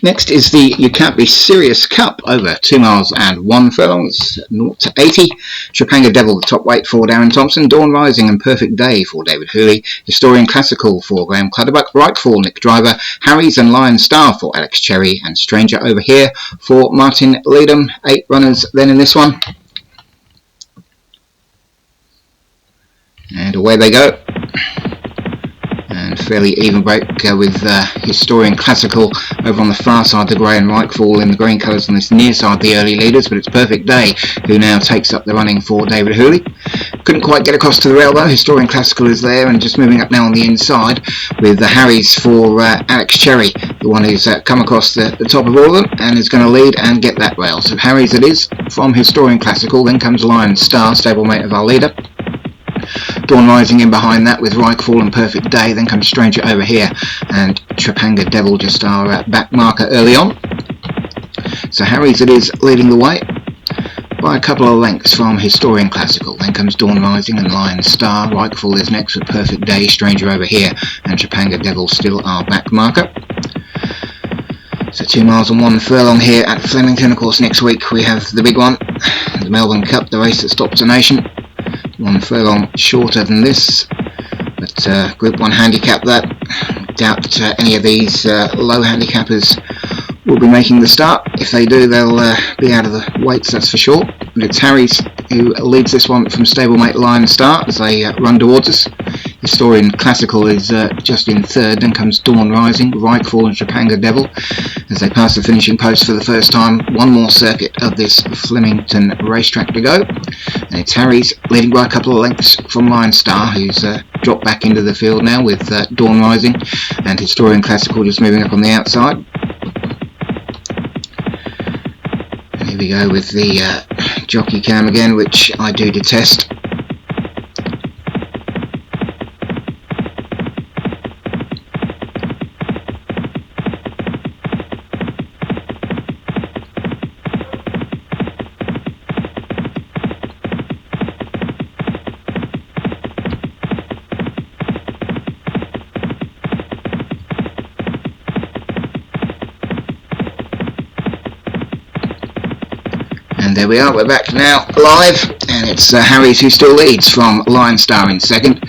Next is the Ucantbesirius Cup over 2 miles and 1 furlongs, 0 to 80. Trapanga Devil, the top weight for Darren Thompson. Dawn Rising and Perfect Day for David Hooley. Historian Classical for Graham Clutterbuck. Rightfall, Nick Driver. Harry's and Lion Star for Alex Cherry. And Stranger Over Here for Martin Leadham. 8 runners then in this one. And away they go. And fairly even break with Historian Classical over on the far side, the grey and Rightfall in the green colours on this near side, the early leaders, but it's Perfect Day who now takes up the running for David Hooley. Couldn't quite get across to the rail though. Historian Classical is there and just moving up now on the inside with the Harry's for Alex Cherry, the one who's come across the top of all of them and is going to lead and get that rail. So Harry's it is from Historian Classical, then comes Lion Star, stablemate of our leader. Dawn Rising in behind that with Rightfall and Perfect Day, then comes Stranger Over Here and Trapanga Devil, just our back marker early on. So Harry's it is leading the way by a couple of lengths from Historian Classical, then comes Dawn Rising and Lion Star. Rightfall is next with Perfect Day, Stranger Over Here and Trapanga Devil still our back marker. So 2 miles and 1 furlong here at Flemington. Of course next week we have the big one, the Melbourne Cup, the race that stops a nation. 1 furlong shorter than this, but Group 1 handicap that. Doubt any of these low handicappers will be making the start. If they do, they'll be out of the weights, that's for sure. But it's Harry's who leads this one from stablemate Lion Star as they run towards us. Historian Classical is just in third, then comes Dawn Rising, Rightfall and Trapanga Devil as they pass the finishing post for the first time. One more circuit of this Flemington racetrack to go, and it's Harry's leading by a couple of lengths from Lion Star, who's dropped back into the field now with Dawn Rising, and Historian Classical just moving up on the outside. And here we go with the jockey cam again, which I do detest. And there we are, we're back now live, and it's Harry's who still leads from Lion Star in second.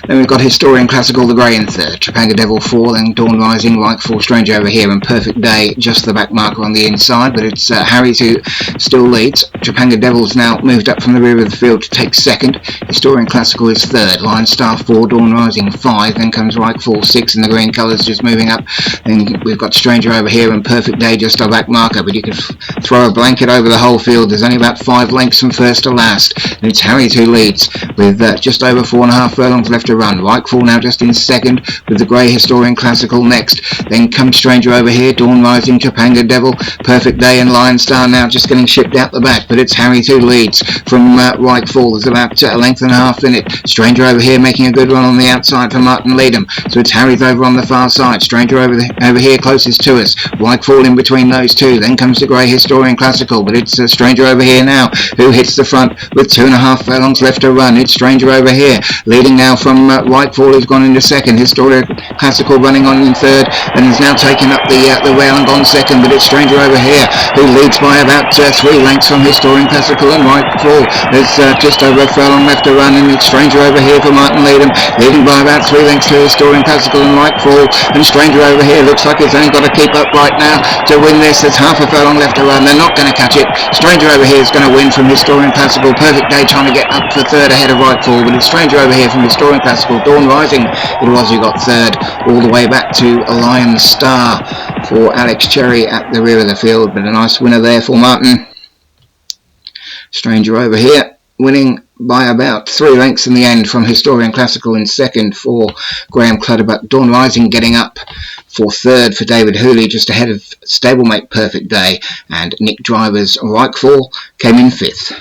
Then we've got Historian Classical, the grey in third, Trapanga Devil 4, then Dawn Rising, Rightfall, Stranger Over Here and Perfect Day, just the back marker on the inside, but it's Harry's who still leads. Trapanga Devil's now moved up from the rear of the field to take second. Historian Classical is third, Lion Star 4, Dawn Rising 5, then comes Rightfall 6 in the green colours just moving up. Then we've got Stranger Over Here and Perfect Day, just our back marker, but you could throw a blanket over the whole field. There's only about 5 lengths from first to last, and it's Harry's who leads with just over 4.5 furlongs left to run. Rightfall now just in second with the grey Historian Classical next. Then comes Stranger Over Here, Dawn Rising, Trapanga Devil, Perfect Day and Lion Star now just getting shipped out the back, but it's Harry's who leads from Rightfall. There's about a length and a half in it. Stranger Over Here making a good run on the outside for Martin Leadham, so it's Harry's over on the far side. Stranger over here closest to us. Rightfall in between those two. Then comes the grey Historian Classical, but it's Stranger Over Here now who hits the front with 2.5 furlongs left to run. It's Stranger Over Here leading now from Rightfall, who's gone into second. Historian Classical running on in third and is now taken up the rail and gone second, but it's Stranger Over Here who leads by about 3 lengths from Historian Classical and Rightfall. There's just over a furlong left to run, and it's Stranger Over Here for Martin Leadham, leading by about 3 lengths to Historian Classical and Rightfall, and Stranger Over Here looks like it's only got to keep up right now to win this. There's half a furlong left to run. They're not going to catch it. Stranger Over Here is going to win from Historian Classical. Perfect Day trying to get up for third ahead of Rightfall, but it's Stranger Over Here from Historian Classical. Dawn Rising it was who got third, all the way back to Lion Star for Alex Cherry at the rear of the field, but a nice winner there for Martin. Stranger Over Here winning by about 3 lengths in the end from Historian Classical in second for Graham Clutterbuck. Dawn Rising getting up for third for David Hooley, just ahead of stablemate Perfect Day, and Nick Driver's Rightfall came in fifth.